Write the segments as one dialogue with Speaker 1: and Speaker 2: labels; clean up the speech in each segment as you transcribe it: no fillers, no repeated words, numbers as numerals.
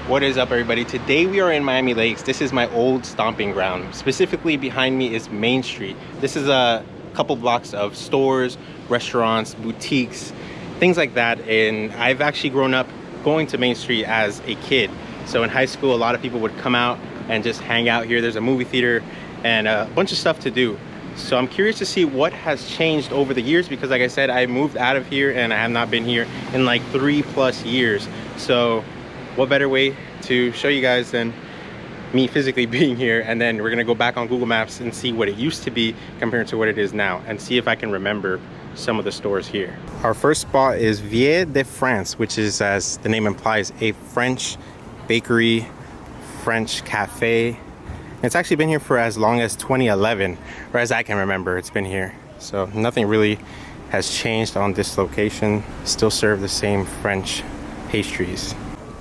Speaker 1: What is up, everybody? Today we are in Miami Lakes. This is my old stomping ground. Specifically behind me is Main Street. This is a couple blocks of stores, restaurants, boutiques, things like that. And I've actually grown up going to Main Street as a kid. So in high school, a lot of people would come out and just hang out here. There's a movie theater and a bunch of stuff to do. So I'm curious to see what has changed over the years, because like I said, I moved out of here and I have not been here in like 3+ years. So what better way to show you guys than me physically being here, and then we're gonna go back on Google Maps and see what it used to be compared to what it is now, and see if I can remember some of the stores here. Our first spot is Vie de France, which is, as the name implies, a French bakery, French cafe. It's actually been here for as long as 2011, or as I can remember, it's been here. So nothing really has changed on this location. Still serve the same French pastries.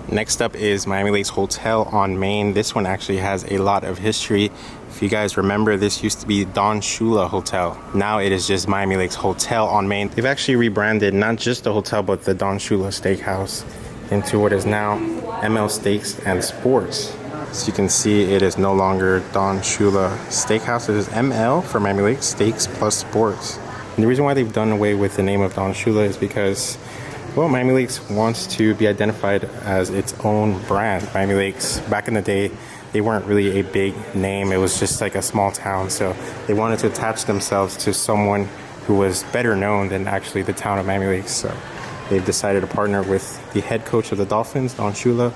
Speaker 1: Next up is Miami Lakes Hotel on Main. This one actually has a lot of history. If you guys remember, this used to be Don Shula Hotel. Now it is just Miami Lakes Hotel on Main. They've actually rebranded not just the hotel, but the Don Shula Steakhouse into what is now ML Steaks and Sports. So you can see it is no longer Don Shula Steakhouse. It is ML for Miami Lakes Steaks plus Sports. And the reason why they've done away with the name of Don Shula is because, well, Miami Lakes wants to be identified as its own brand. Miami Lakes, back in the day, they weren't really a big name. It was just like a small town. So they wanted to attach themselves to someone who was better known than actually the town of Miami Lakes. So they've decided to partner with the head coach of the Dolphins, Don Shula.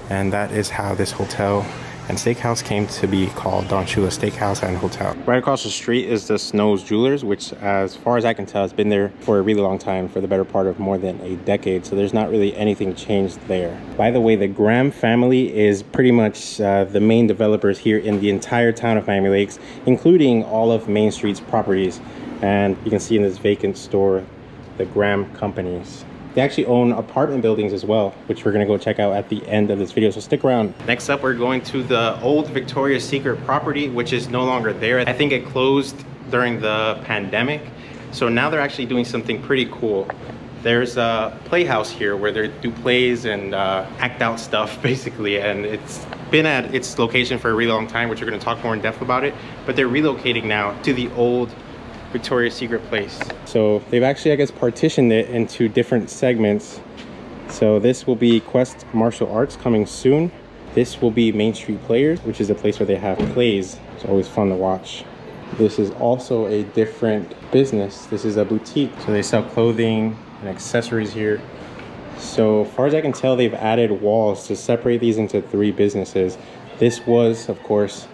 Speaker 1: And that is how this hotel and steakhouse came to be called Don Shula Steakhouse and Hotel. Right across the street is the Snow's Jewelers, which, as far as I can tell, has been there for a really long time, for the better part of more than a decade. So there's not really anything changed there. By the way, the Graham family is pretty much the main developers here in the entire town of Miami Lakes, including all of Main Street's properties. And you can see in this vacant store, the Graham companies. They actually own apartment buildings as well, which we're gonna go check out at the end of this video, so stick around. Next up, we're going to the old Victoria's Secret property, which is no longer there. I think it closed during the pandemic. So now they're actually doing something pretty cool. There's a Playhouse here where they do plays and act out stuff, basically. And it's been at its location for a really long time, which we're gonna talk more in depth about it. But they're relocating now to the old Victoria's Secret place. So they've actually, I guess, partitioned it into different segments. So this will be Quest Martial Arts coming soon. This will be Main Street Players, which is a place where they have plays. It's always fun to watch. This is also a different business. This is a boutique. So they sell clothing and accessories here. So far as I can tell, they've added walls to separate these into 3 businesses. This was, of course,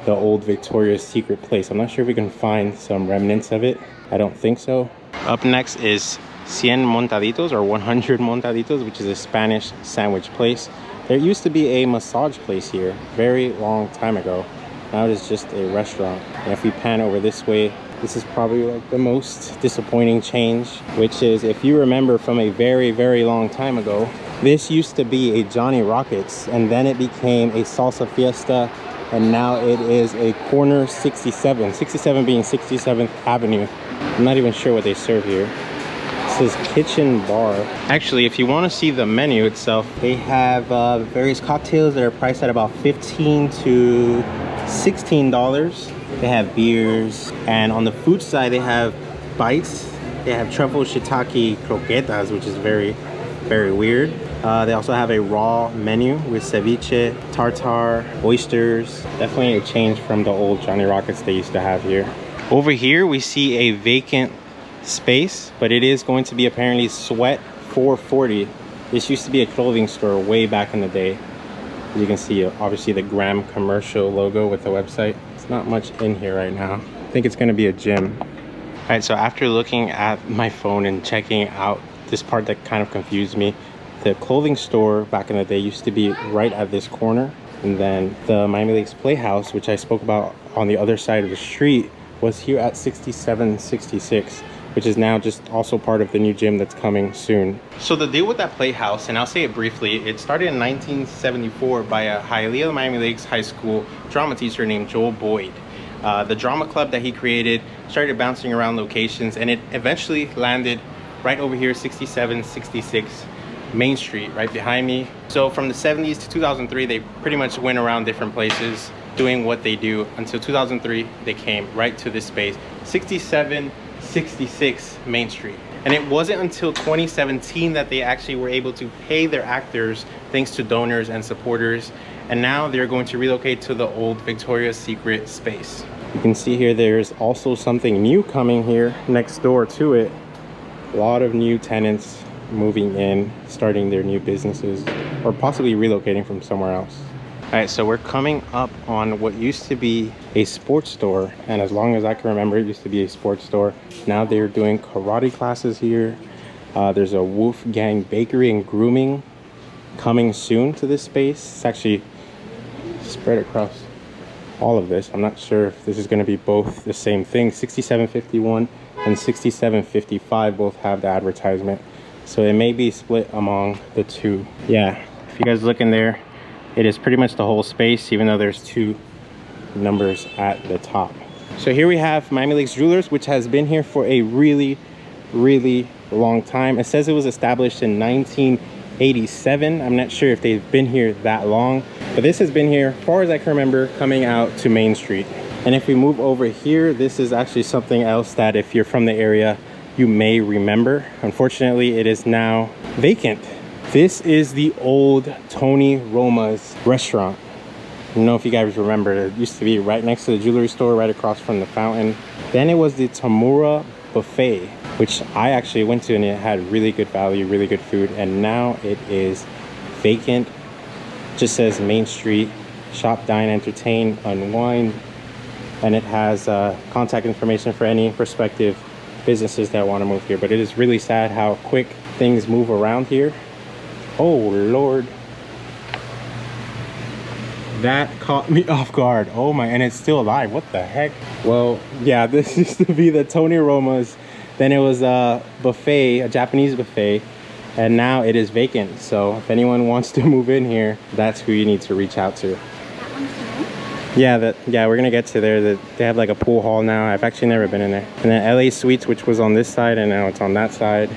Speaker 1: the old Victoria's Secret place. I'm not sure if we can find some remnants of it. I don't think so. Up next is Cien Montaditos, or 100 Montaditos, which is a Spanish sandwich place. There used to be a massage place here very long time ago. Now it is just a restaurant. And if we pan over this way, this is probably like the most disappointing change, which is, if you remember from a very, very long time ago, this used to be a Johnny Rockets, and then it became a Salsa Fiesta, and now it is a Corner 67. 67 being 67th Avenue. I'm not even sure what they serve here. This is Kitchen Bar. Actually, if you want to see the menu itself, they have various cocktails that are priced at about $15 to $16. They have beers. And on the food side, they have bites. They have truffle shiitake croquetas, which is very, very weird. They also have a raw menu with ceviche, tartare, oysters. Definitely a change from the old Johnny Rockets they used to have here. Over here, we see a vacant space, but it is going to be apparently Sweat 440. This used to be a clothing store way back in the day. As you can see, obviously the Graham commercial logo with the website. It's not much in here right now. I think it's going to be a gym. All right, so after looking at my phone and checking out this part that kind of confused me, the clothing store back in the day used to be right at this corner, and then the Miami Lakes Playhouse, which I spoke about on the other side of the street, was here at 6766, which is now just also part of the new gym that's coming soon. So the deal with that Playhouse, and I'll say it briefly, it started in 1974 by a Hialeah Miami Lakes High School drama teacher named Joel Boyd. The drama club that he created started bouncing around locations, and it eventually landed right over here, 6766 Main Street right behind me. So from the 70s to 2003, they pretty much went around different places doing what they do until 2003. They came right to this space, 6766 Main Street. And it wasn't until 2017 that they actually were able to pay their actors thanks to donors and supporters. And now they're going to relocate to the old Victoria's Secret space. You can see here there's also something new coming here next door to it. A lot of new tenants moving in, starting their new businesses, or possibly relocating from somewhere else. All right, so we're coming up on what used to be a sports store, and as long as I can remember, it used to be a sports store. Now they're doing karate classes here. There's a Wolfgang Bakery and Grooming coming soon to this space. It's actually spread across all of this. I'm not sure if this is going to be both the same thing. 6751 and 6755 both have the advertisement, so it may be split among the two. Yeah, if you guys look in there, it is pretty much the whole space, even though there's two numbers at the top. So here we have Miami Lakes Jewelers, which has been here for a really long time. It says it was established in 1987. I'm not sure if they've been here that long, but this has been here, as far as I can remember, coming out to Main Street. And if we move over here, this is actually something else that if you're from the area, you may remember. Unfortunately, it is now vacant. This is the old Tony Roma's restaurant. I don't know if you guys remember, it used to be right next to the jewelry store, right across from the fountain. Then it was the Tamura Buffet, which I actually went to, and it had really good value, really good food. And now it is vacant. Just says Main Street, shop, dine, entertain, unwind. And it has contact information for any prospective businesses that want to move here. But it is really sad how quick things move around here. Oh Lord, that caught me off guard. Oh my, and it's still alive. What the heck? Well, yeah, this used to be the Tony Roma's. Then it was a buffet, a Japanese buffet, and now it is vacant. So if anyone wants to move in here, that's who you need to reach out to. Yeah, we're gonna get to there. They have like a pool hall now. I've actually never been in there. And then LA Suites, which was on this side, and now it's on that side.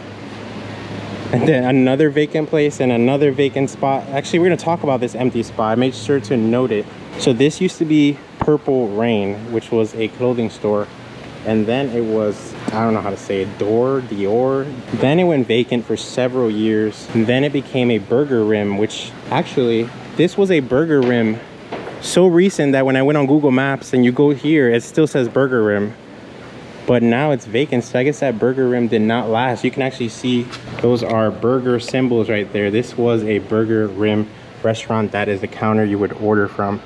Speaker 1: And then another vacant place and another vacant spot. Actually, we're gonna talk about this empty spot. I made sure to note it. So this used to be Purple Rain, which was a clothing store. And then it was, I don't know how to say it, Dior. Then it went vacant for several years. And then it became a Burger Rim, which actually, this was a Burger Rim so recent that when I went on Google Maps and you go here, it still says Burger Rim. But now it's vacant, so I guess that Burger Rim did not last. You can actually see those are burger symbols right there. This was a Burger Rim restaurant. That is the counter you would order from.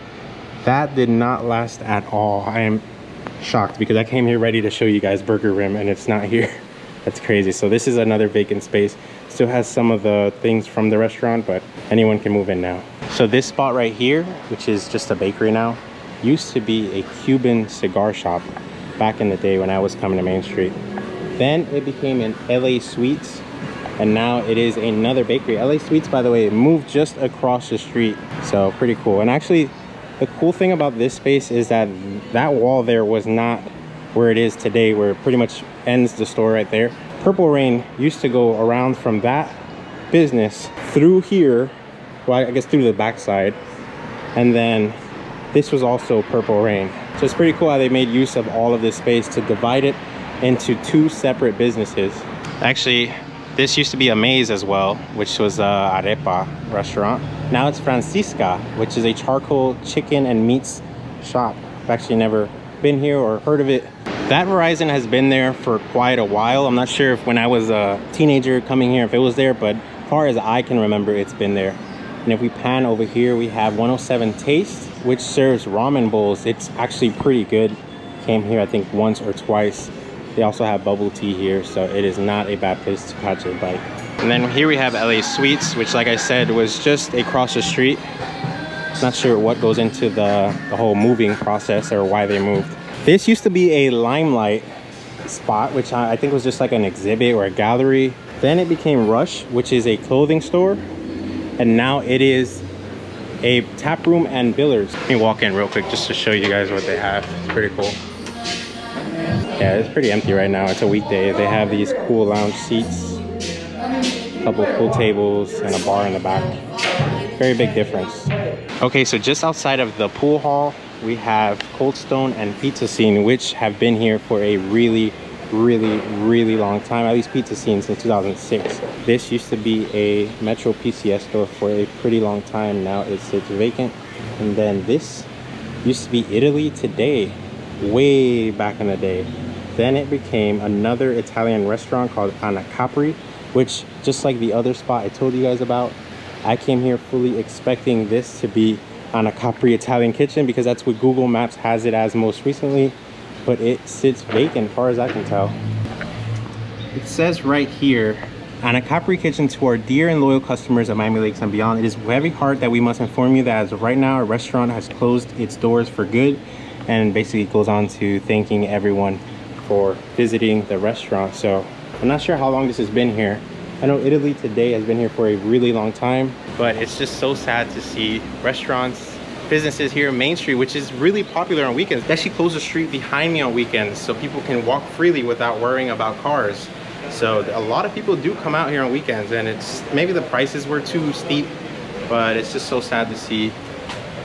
Speaker 1: That did not last at all. I am shocked because I came here ready to show you guys Burger Rim and it's not here. That's crazy. So this is another vacant space. Still has some of the things from the restaurant, but anyone can move in now. So this spot right here, which is just a bakery now, used to be a Cuban cigar shop back in the day when I was coming to Main Street. Then it became an LA Suites, and now it is another bakery. LA Suites, by the way, moved just across the street, so pretty cool. And actually, the cool thing about this space is that that wall there was not where it is today, where it pretty much ends the store right there. Purple Rain used to go around from that business through here, well, I guess through the backside, and then this was also Purple Rain. So it's pretty cool how they made use of all of this space to divide it into two separate businesses. Actually, this used to be a Maze as well, which was a arepa restaurant. Now it's Francisca, which is a charcoal chicken and meats shop. I've actually never been here or heard of it. That Verizon has been there for quite a while. I'm not sure if when I was a teenager coming here, if it was there, but as far as I can remember, it's been there. And if we pan over here, we have 107 Taste, which serves ramen bowls. It's actually pretty good. Came here, I think, once or twice. They also have bubble tea here, so it is not a bad place to catch a bite. And then here we have LA Suites, which, like I said, was just across the street. Not sure what goes into the whole moving process or why they moved. This used to be a Limelight spot, which I think was just like an exhibit or a gallery. Then it became Rush, which is a clothing store. And now it is a tap room and billiards. Let me walk in real quick just to show you guys what they have. It's pretty cool. Yeah, it's pretty empty right now. It's a weekday. They have these cool lounge seats. couple pool tables and a bar in the back. Very big difference. Okay, so just outside of the pool hall, we have Cold Stone and Pizza Scene, which have been here for a really long time, at least Pizza Scene since 2006. This used to be a Metro PCS store for a pretty long time. Now it sits vacant. And then this used to be Italy Today, way back in the day. Then it became another Italian restaurant called Anna Capri, which, just like the other spot I told you guys about, I came here fully expecting this to be Anna Capri Italian Kitchen because that's what Google Maps has it as most recently. But it sits vacant as far as I can tell. It says right here, Anna Capri Kitchen, to our dear and loyal customers of Miami Lakes and beyond, it is very hard that we must inform you that as of right now, our restaurant has closed its doors for good, and basically goes on to thanking everyone for visiting the restaurant. So I'm not sure how long this has been here. I know Italy Today has been here for a really long time, but it's just so sad to see restaurants, businesses here in Main Street, which is really popular on weekends. They actually close the street behind me on weekends so people can walk freely without worrying about cars. So a lot of people do come out here on weekends, and it's maybe the prices were too steep, but it's just so sad to see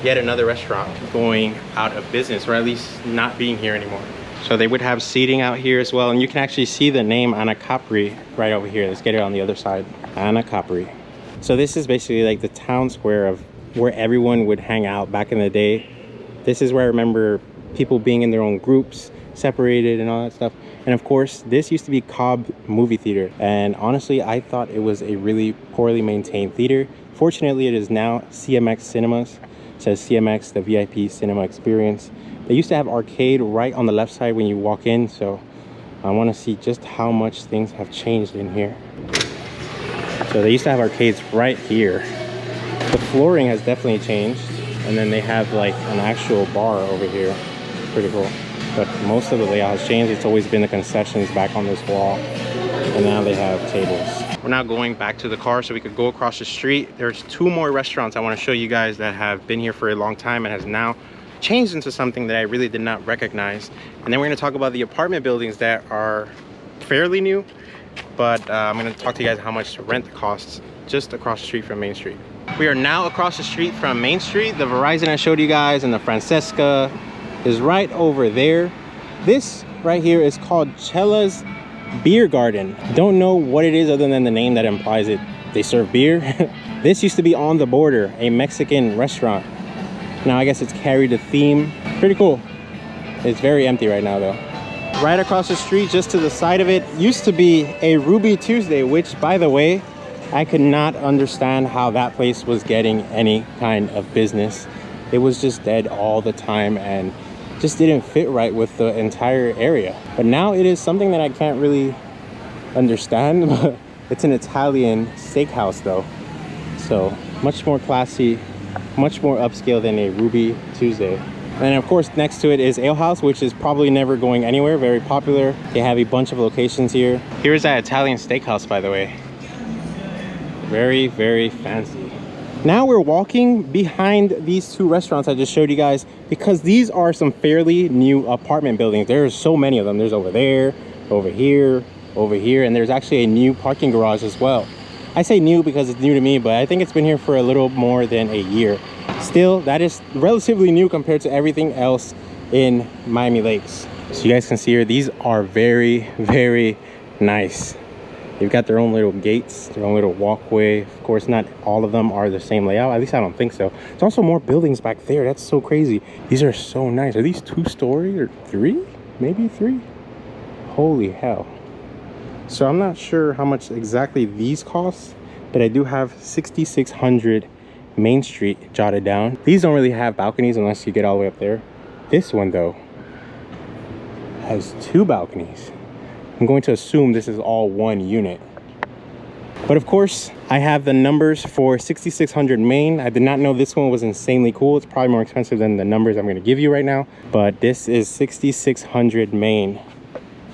Speaker 1: yet another restaurant going out of business, or at least not being here anymore. So they would have seating out here as well, and you can actually see the name Anna Capri right over here. Let's get it on the other side. Anna Capri. So this is basically like the town square of where everyone would hang out back in the day. This is where I remember people being in their own groups, separated and all that stuff. And of course, this used to be Cobb Movie Theater. And honestly, I thought it was a really poorly maintained theater. Fortunately, it is now CMX Cinemas. It says CMX, the VIP cinema experience. They used to have arcade right on the left side when you walk in. So I want to see just how much things have changed in here. So they used to have arcades right here. The flooring has definitely changed, and then they have like an actual bar over here. Pretty cool. But most of the layout has changed. It's always been the concessions back on this wall, and now they have tables. We're now going back to the car so we could go across the street. There's two more restaurants I want to show you guys that have been here for a long time and has now changed into something that I really did not recognize. And then we're going to talk about the apartment buildings that are fairly new, but I'm going to talk to you guys how much rent costs just across the street from Main Street. We are now across the street from Main Street. The Verizon I showed you guys and the Francesca is right over there. This right here is called Cella's Beer Garden. Don't know what it is other than the name that implies it. They serve beer. This used to be On the Border, a Mexican restaurant. Now I guess it's carried a theme. Pretty cool. It's very empty right now though. Right across the street, just to the side of it, used to be a Ruby Tuesday, which, by the way, I could not understand how that place was getting any kind of business. It was just dead all the time and just didn't fit right with the entire area. But now it is something that I can't really understand. It's an Italian steakhouse though. So much more classy, much more upscale than a Ruby Tuesday. And of course, next to it is Ale House, which is probably never going anywhere. Very popular. They have a bunch of locations here. Here's that Italian steakhouse, by the way. Very fancy. Now we're walking behind these two restaurants I just showed you guys, because these are some fairly new apartment buildings. There's so many of them. There's over there, over here, and there's actually a new parking garage as well. I say new because it's new to me, but I think it's been here for a little more than a year. Still, that is relatively new compared to everything else in Miami Lakes. So you guys can see here, these are very nice. They've got their own little gates, their own little walkway. Of course, not all of them are the same layout. At least I don't think so. There's also more buildings back there. That's so crazy. These are so nice. Are these 2-story or 3? Maybe 3? Holy hell. So I'm not sure how much exactly these cost, but I do have 6600 Main Street jotted down. These don't really have balconies unless you get all the way up there. This one though has 2 balconies. I'm going to assume this is all one unit. But of course, I have the numbers for 6600 Main. I did not know this one was insanely cool. It's probably more expensive than the numbers I'm going to give you right now. But this is 6600 Main.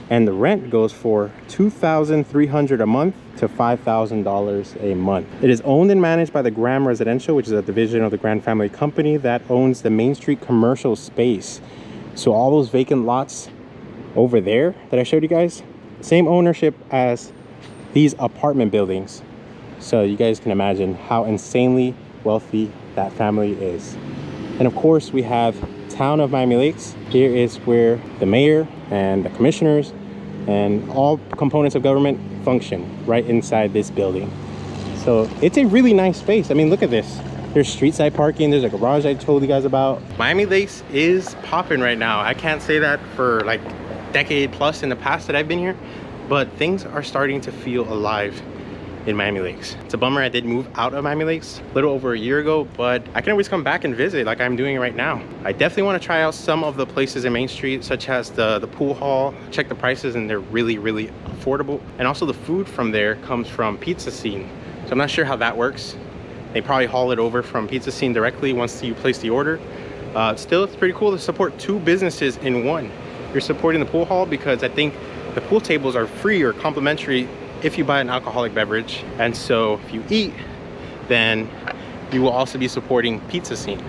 Speaker 1: And the rent goes for $2,300 a month to $5,000 a month. It is owned and managed by the Graham Residential, which is a division of the Graham family company that owns the Main Street commercial space. So all those vacant lots over there that I showed you guys, same ownership as these apartment buildings. So you guys can imagine how insanely wealthy that family is. And of course, we have town of Miami Lakes. Here is where the mayor and the commissioners and all components of government function, right inside this building. So it's a really nice space. I mean, look at this. There's street side parking. There's a garage I told you guys about. Miami Lakes is popping right now. I can't say that for like decade plus in the past that I've been here, but things are starting to feel alive in Miami Lakes. It's a bummer I did move out of Miami Lakes a little over a year ago, but I can always come back and visit like I'm doing right now. I definitely want to try out some of the places in Main Street, such as the pool hall. Check the prices and they're really, really affordable. And also the food from there comes from Pizza Scene. So I'm not sure how that works. They probably haul it over from Pizza Scene directly once you place the order. Still, it's pretty cool to support two businesses in one. You're supporting the pool hall because I think the pool tables are free or complimentary if you buy an alcoholic beverage. And so if you eat, then you will also be supporting Pizza Scene,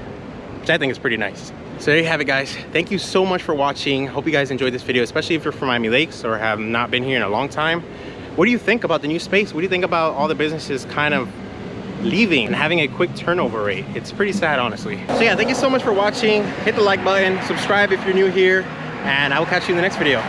Speaker 1: which I think is pretty nice. So there you have it, guys. Thank you so much for watching. Hope you guys enjoyed this video, especially if you're from Miami Lakes or have not been here in a long time. What do you think about the new space? What do you think about all the businesses kind of leaving and having a quick turnover rate? It's pretty sad, honestly. So yeah, thank you so much for watching. Hit the like button, subscribe if you're new here, and I will catch you in the next video.